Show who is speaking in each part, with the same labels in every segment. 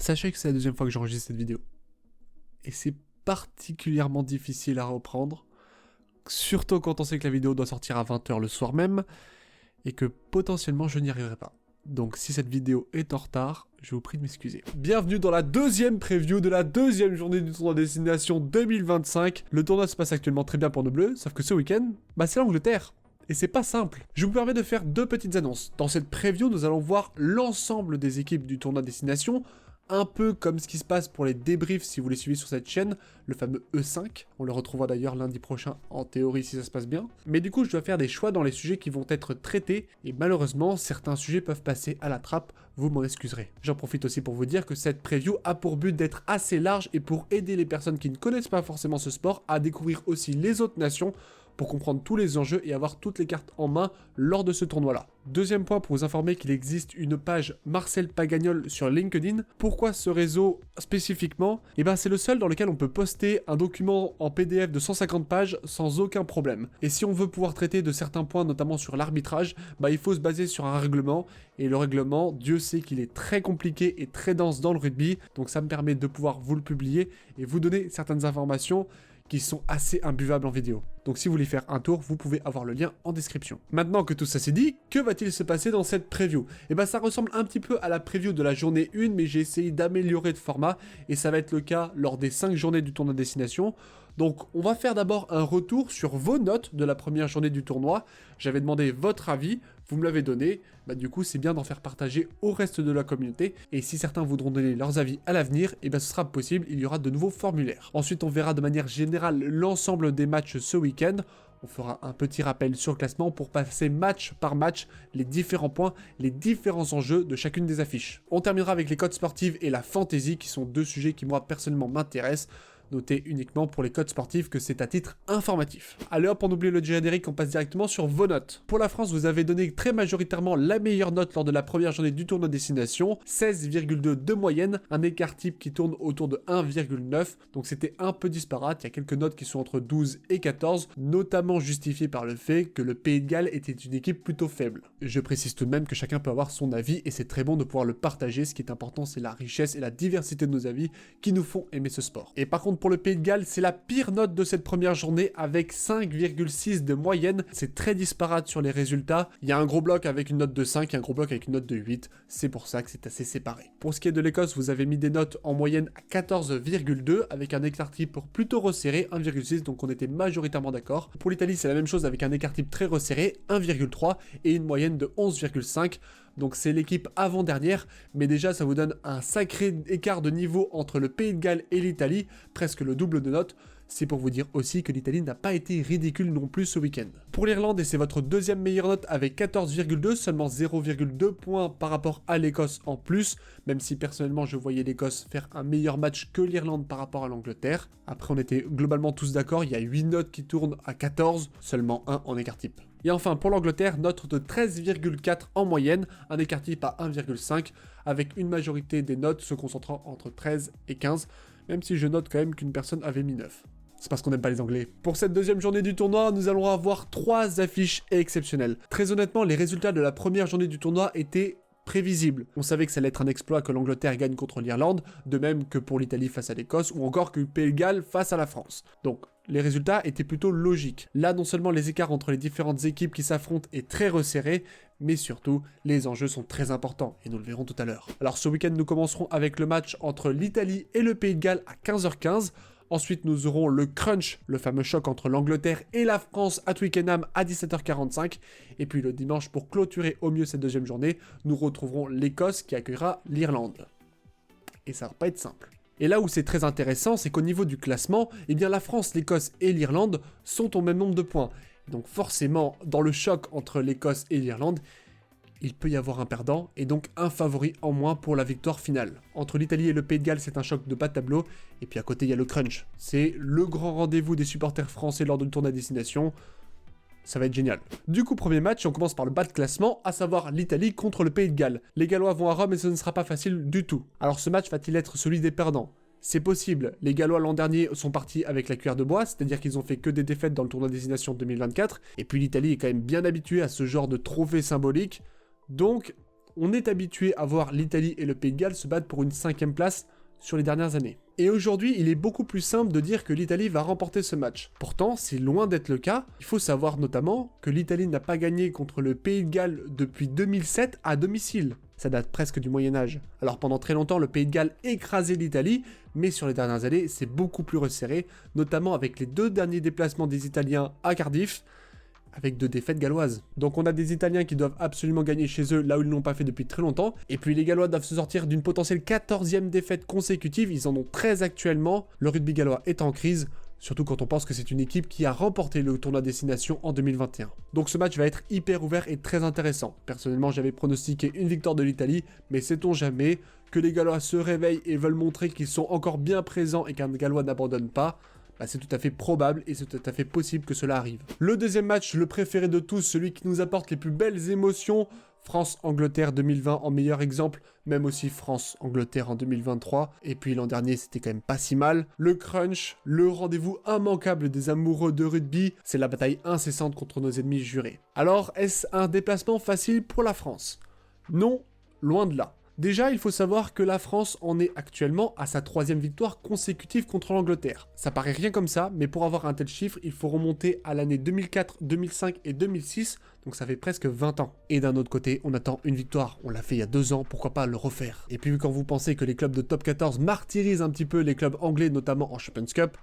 Speaker 1: sachez que c'est la deuxième fois que j'enregistre cette vidéo. Et c'est particulièrement difficile à reprendre, surtout quand on sait que la vidéo doit sortir à 20 h le soir même, et que potentiellement je n'y arriverai pas. Donc si cette vidéo est en retard, je vous prie de m'excuser. Bienvenue dans la deuxième preview de la deuxième journée du tournoi Destination 2025. Le tournoi se passe actuellement très bien pour nos bleus, sauf que ce week-end, c'est l'Angleterre. Et c'est pas simple. Je vous permets de faire deux petites annonces. Dans cette preview, nous allons voir l'ensemble des équipes du tournoi Destination, un peu comme ce qui se passe pour les débriefs si vous les suivez sur cette chaîne, le fameux E5. On le retrouvera d'ailleurs lundi prochain en théorie si ça se passe bien. Mais du coup, je dois faire des choix dans les sujets qui vont être traités, et malheureusement, certains sujets peuvent passer à la trappe, vous m'en excuserez. J'en profite aussi pour vous dire que cette preview a pour but d'être assez large et pour aider les personnes qui ne connaissent pas forcément ce sport à découvrir aussi les autres nations, pour comprendre tous les enjeux et avoir toutes les cartes en main lors de ce tournoi-là. Deuxième point pour vous informer qu'il existe une page Marcel Pagagnol sur LinkedIn. Pourquoi ce réseau spécifiquement ? C'est le seul dans lequel on peut poster un document en PDF de 150 pages sans aucun problème. Et si on veut pouvoir traiter de certains points, notamment sur l'arbitrage, il faut se baser sur un règlement. Et le règlement, Dieu sait qu'il est très compliqué et très dense dans le rugby. Donc ça me permet de pouvoir vous le publier et vous donner certaines informations qui sont assez imbuvables en vidéo. Donc si vous voulez faire un tour, vous pouvez avoir le lien en description. Maintenant que tout ça c'est dit, que va-t-il se passer dans cette preview ? Ça ressemble un petit peu à la preview de la journée 1, mais j'ai essayé d'améliorer de format, et ça va être le cas lors des 5 journées du tournoi Destination. Donc on va faire d'abord un retour sur vos notes de la première journée du tournoi. J'avais demandé votre avis, vous me l'avez donné, du coup c'est bien d'en faire partager au reste de la communauté, et si certains voudront donner leurs avis à l'avenir, ce sera possible, il y aura de nouveaux formulaires. Ensuite on verra de manière générale l'ensemble des matchs ce week-end. On fera un petit rappel sur le classement pour passer match par match les différents points, les différents enjeux de chacune des affiches. On terminera avec les codes sportives et la fantasy qui sont deux sujets qui moi personnellement m'intéressent. Notez uniquement pour les codes sportifs que c'est à titre informatif. Allez hop, on oublie le générique, on passe directement sur vos notes. Pour la France, vous avez donné très majoritairement la meilleure note lors de la première journée du tournoi Destination, 16,2 de moyenne, un écart type qui tourne autour de 1,9, donc c'était un peu disparate, il y a quelques notes qui sont entre 12 et 14, notamment justifiées par le fait que le Pays de Galles était une équipe plutôt faible. Je précise tout de même que chacun peut avoir son avis et c'est très bon de pouvoir le partager, ce qui est important c'est la richesse et la diversité de nos avis qui nous font aimer ce sport. Et par contre pour le Pays de Galles, c'est la pire note de cette première journée avec 5,6 de moyenne. C'est très disparate sur les résultats. Il y a un gros bloc avec une note de 5 et un gros bloc avec une note de 8. C'est pour ça que c'est assez séparé. Pour ce qui est de l'Écosse, vous avez mis des notes en moyenne à 14,2 avec un écart type plutôt resserré, 1,6, donc on était majoritairement d'accord. Pour l'Italie, c'est la même chose avec un écart type très resserré, 1,3 et une moyenne de 11,5. Donc c'est l'équipe avant-dernière, mais déjà ça vous donne un sacré écart de niveau entre le Pays de Galles et l'Italie, presque le double de notes. C'est pour vous dire aussi que l'Italie n'a pas été ridicule non plus ce week-end. Pour l'Irlande, et c'est votre deuxième meilleure note avec 14,2, seulement 0,2 points par rapport à l'Écosse en plus, même si personnellement je voyais l'Écosse faire un meilleur match que l'Irlande par rapport à l'Angleterre. Après on était globalement tous d'accord, il y a 8 notes qui tournent à 14, seulement 1 en écart type. Et enfin pour l'Angleterre, note de 13,4 en moyenne, un écart type à 1,5, avec une majorité des notes se concentrant entre 13 et 15, même si je note quand même qu'une personne avait mis 9. C'est parce qu'on n'aime pas les Anglais. Pour cette deuxième journée du tournoi, nous allons avoir 3 affiches exceptionnelles. Très honnêtement, les résultats de la première journée du tournoi étaient prévisibles. On savait que ça allait être un exploit que l'Angleterre gagne contre l'Irlande, de même que pour l'Italie face à l'Écosse, ou encore que le Pays de Galles face à la France. Donc, les résultats étaient plutôt logiques. Là, non seulement les écarts entre les différentes équipes qui s'affrontent est très resserré, mais surtout, les enjeux sont très importants, et nous le verrons tout à l'heure. Alors ce week-end, nous commencerons avec le match entre l'Italie et le Pays de Galles à 15h15. Ensuite, nous aurons le crunch, le fameux choc entre l'Angleterre et la France à Twickenham à 17h45. Et puis le dimanche, pour clôturer au mieux cette deuxième journée, nous retrouverons l'Écosse qui accueillera l'Irlande. Et ça va pas être simple. Et là où c'est très intéressant, c'est qu'au niveau du classement, la France, l'Écosse et l'Irlande sont au même nombre de points. Donc forcément, dans le choc entre l'Écosse et l'Irlande, il peut y avoir un perdant et donc un favori en moins pour la victoire finale. Entre l'Italie et le Pays de Galles, c'est un choc de bas de tableau, et puis à côté il y a le crunch. C'est le grand rendez-vous des supporters français lors du tournoi à destination. Ça va être génial. Du coup, premier match, on commence par le bas de classement, à savoir l'Italie contre le Pays de Galles. Les Gallois vont à Rome et ce ne sera pas facile du tout. Alors ce match va-t-il être celui des perdants ? C'est possible, les Gallois l'an dernier sont partis avec la cuillère de bois, c'est-à-dire qu'ils ont fait que des défaites dans le tournoi Destination 2024, et puis l'Italie est quand même bien habituée à ce genre de trophée symbolique, donc on est habitué à voir l'Italie et le Pays de Galles se battre pour une 5e place sur les dernières années. Et aujourd'hui, il est beaucoup plus simple de dire que l'Italie va remporter ce match. Pourtant, c'est loin d'être le cas. Il faut savoir notamment que l'Italie n'a pas gagné contre le Pays de Galles depuis 2007 à domicile. Ça date presque du Moyen-Âge. Alors pendant très longtemps, le Pays de Galles écrasait l'Italie, mais sur les dernières années, c'est beaucoup plus resserré, notamment avec les 2 derniers déplacements des Italiens à Cardiff, avec 2 défaites galloises. Donc on a des Italiens qui doivent absolument gagner chez eux, là où ils ne l'ont pas fait depuis très longtemps, et puis les Gallois doivent se sortir d'une potentielle 14e défaite consécutive, ils en ont 13 actuellement, le rugby gallois est en crise, surtout quand on pense que c'est une équipe qui a remporté le tournoi Destination en 2021. Donc ce match va être hyper ouvert et très intéressant. Personnellement, j'avais pronostiqué une victoire de l'Italie, mais sait-on jamais que les Gallois se réveillent et veulent montrer qu'ils sont encore bien présents et qu'un Gallois n'abandonne pas. C'est tout à fait probable et c'est tout à fait possible que cela arrive. Le deuxième match, le préféré de tous, celui qui nous apporte les plus belles émotions, France-Angleterre 2020 en meilleur exemple, même aussi France-Angleterre en 2023, et puis l'an dernier c'était quand même pas si mal. Le crunch, le rendez-vous immanquable des amoureux de rugby, c'est la bataille incessante contre nos ennemis jurés. Alors, est-ce un déplacement facile pour la France? Non, loin de là. Déjà, il faut savoir que la France en est actuellement à sa 3e victoire consécutive contre l'Angleterre. Ça paraît rien comme ça, mais pour avoir un tel chiffre, il faut remonter à l'année 2004, 2005 et 2006, donc ça fait presque 20 ans. Et d'un autre côté, on attend une victoire, on l'a fait il y a 2 ans, pourquoi pas le refaire. Et puis quand vous pensez que les clubs de top 14 martyrisent un petit peu les clubs anglais, notamment en Champions Cup,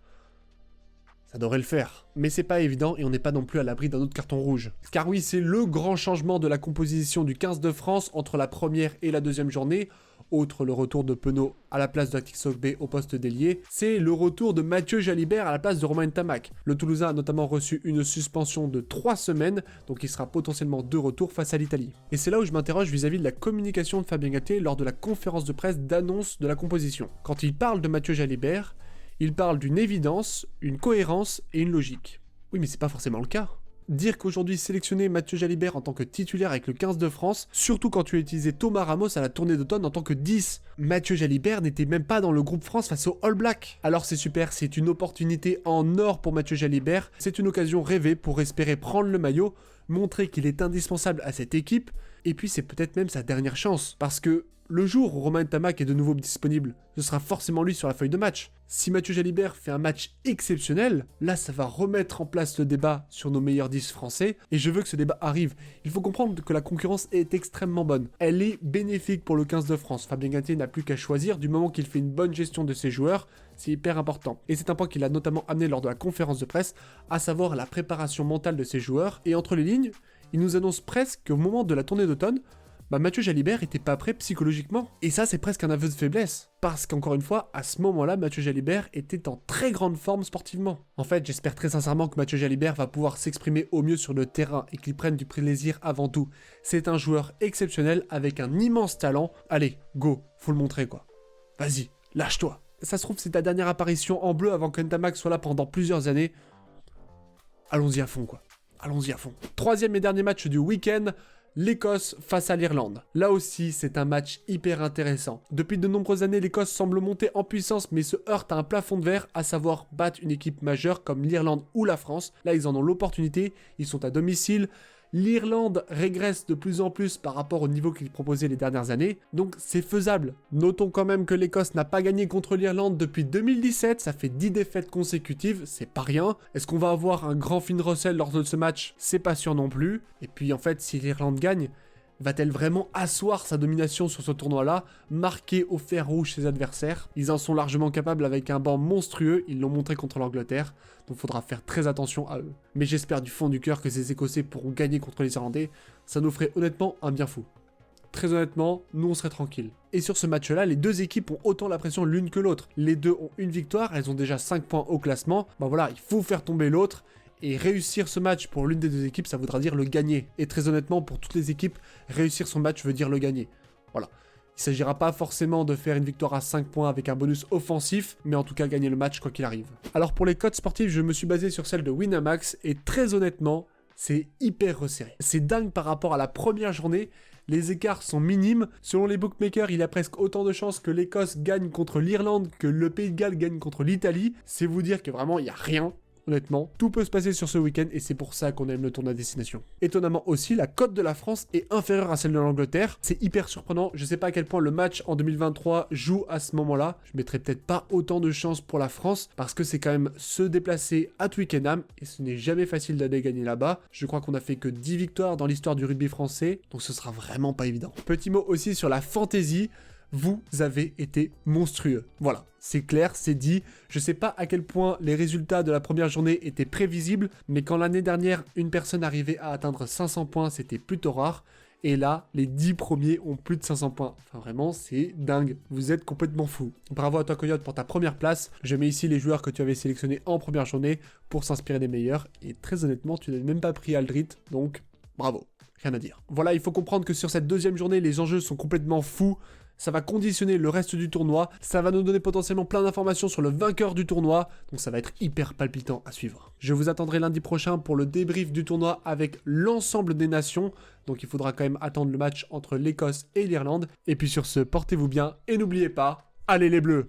Speaker 1: ça devrait le faire. Mais c'est pas évident et on n'est pas non plus à l'abri d'un autre carton rouge. Car oui, c'est le grand changement de la composition du 15 de France entre la première et la deuxième journée. Outre le retour de Penaud à la place de Sogbe au poste d'ailier, c'est le retour de Mathieu Jalibert à la place de Romain Ntamak. Le Toulousain a notamment reçu une suspension de 3 semaines, donc il sera potentiellement de retour face à l'Italie. Et c'est là où je m'interroge vis-à-vis de la communication de Fabien Galtier lors de la conférence de presse d'annonce de la composition. Quand il parle de Mathieu Jalibert, il parle d'une évidence, une cohérence et une logique. Oui, mais c'est pas forcément le cas. Dire qu'aujourd'hui sélectionner Mathieu Jalibert en tant que titulaire avec le 15 de France, surtout quand tu as utilisé Thomas Ramos à la tournée d'automne en tant que 10. Mathieu Jalibert n'était même pas dans le groupe France face aux All Blacks. Alors c'est super, c'est une opportunité en or pour Mathieu Jalibert, c'est une occasion rêvée pour espérer prendre le maillot, montrer qu'il est indispensable à cette équipe, et puis c'est peut-être même sa dernière chance, parce que le jour où Romain Ntamak est de nouveau disponible, ce sera forcément lui sur la feuille de match. Si Mathieu Jalibert fait un match exceptionnel, là ça va remettre en place le débat sur nos meilleurs 10 français, et je veux que ce débat arrive. Il faut comprendre que la concurrence est extrêmement bonne. Elle est bénéfique pour le 15 de France. Fabien Galtier n'a plus qu'à choisir du moment qu'il fait une bonne gestion de ses joueurs, c'est hyper important. Et c'est un point qu'il a notamment amené lors de la conférence de presse, à savoir la préparation mentale de ses joueurs, et entre les lignes, il nous annonce presque qu'au moment de la tournée d'automne, Mathieu Jalibert était pas prêt psychologiquement. Et ça, c'est presque un aveu de faiblesse. Parce qu'encore une fois, à ce moment-là, Mathieu Jalibert était en très grande forme sportivement. En fait, j'espère très sincèrement que Mathieu Jalibert va pouvoir s'exprimer au mieux sur le terrain et qu'il prenne du plaisir avant tout. C'est un joueur exceptionnel avec un immense talent. Allez, go, faut le montrer quoi. Vas-y, lâche-toi. Ça se trouve, c'est ta dernière apparition en bleu avant que Ntamak soit là pendant plusieurs années. Allons-y à fond quoi. Allons-y à fond. 3e et dernier match du week-end. L'Écosse face à l'Irlande. Là aussi, c'est un match hyper intéressant. Depuis de nombreuses années, l'Écosse semble monter en puissance mais se heurte à un plafond de verre, à savoir battre une équipe majeure comme l'Irlande ou la France. Là, ils en ont l'opportunité, ils sont à domicile. L'Irlande régresse de plus en plus par rapport au niveau qu'ils proposaient les dernières années, donc c'est faisable. Notons quand même que l'Écosse n'a pas gagné contre l'Irlande depuis 2017, ça fait 10 défaites consécutives, c'est pas rien. Est-ce qu'on va avoir un grand Finn Russell lors de ce match? C'est pas sûr non plus. Et puis en fait, si l'Irlande gagne, va-t-elle vraiment asseoir sa domination sur ce tournoi-là, marquer au fer rouge ses adversaires? Ils en sont largement capables avec un banc monstrueux, ils l'ont montré contre l'Angleterre, donc faudra faire très attention à eux. Mais j'espère du fond du cœur que ces Écossais pourront gagner contre les Irlandais, ça nous ferait honnêtement un bien fou. Très honnêtement, nous on serait tranquille. Et sur ce match-là, les deux équipes ont autant la pression l'une que l'autre. Les deux ont une victoire, elles ont déjà 5 points au classement, voilà, il faut faire tomber l'autre. Et réussir ce match pour l'une des deux équipes, ça voudra dire le gagner. Et très honnêtement, pour toutes les équipes, réussir son match veut dire le gagner. Voilà. Il ne s'agira pas forcément de faire une victoire à 5 points avec un bonus offensif, mais en tout cas gagner le match quoi qu'il arrive. Alors pour les cotes sportives, je me suis basé sur celle de Winamax, et très honnêtement, c'est hyper resserré. C'est dingue par rapport à la première journée, les écarts sont minimes. Selon les bookmakers, il y a presque autant de chances que l'Écosse gagne contre l'Irlande que le Pays de Galles gagne contre l'Italie. C'est vous dire que vraiment, il n'y a rien. honnêtement. Tout peut se passer sur ce week-end et c'est pour ça qu'on aime le tournoi destination. Étonnamment aussi, la cote de la France est inférieure à celle de l'Angleterre. C'est hyper surprenant. Je sais pas à quel point le match en 2023 joue à ce moment-là. Je mettrais peut-être pas autant de chance pour la France parce que c'est quand même se déplacer à Twickenham et ce n'est jamais facile d'aller gagner là-bas. Je crois qu'on a fait que 10 victoires dans l'histoire du rugby français, donc ce sera vraiment pas évident. Petit mot aussi sur la fantasy. Vous avez été monstrueux. Voilà, c'est clair, c'est dit. Je sais pas à quel point les résultats de la première journée étaient prévisibles, mais quand l'année dernière, une personne arrivait à atteindre 500 points, c'était plutôt rare. Et là, les 10 premiers ont plus de 500 points. Enfin, vraiment, c'est dingue. Vous êtes complètement fou. Bravo à toi, Coyote, pour ta première place. Je mets ici les joueurs que tu avais sélectionnés en première journée pour s'inspirer des meilleurs. Et très honnêtement, tu n'as même pas pris Aldrit, donc bravo. Rien à dire. Voilà, il faut comprendre que sur cette deuxième journée, les enjeux sont complètement fous. Ça va conditionner le reste du tournoi, ça va nous donner potentiellement plein d'informations sur le vainqueur du tournoi, donc ça va être hyper palpitant à suivre. Je vous attendrai lundi prochain pour le débrief du tournoi avec l'ensemble des nations, donc il faudra quand même attendre le match entre l'Écosse et l'Irlande. Et puis sur ce, portez-vous bien et n'oubliez pas, allez les Bleus!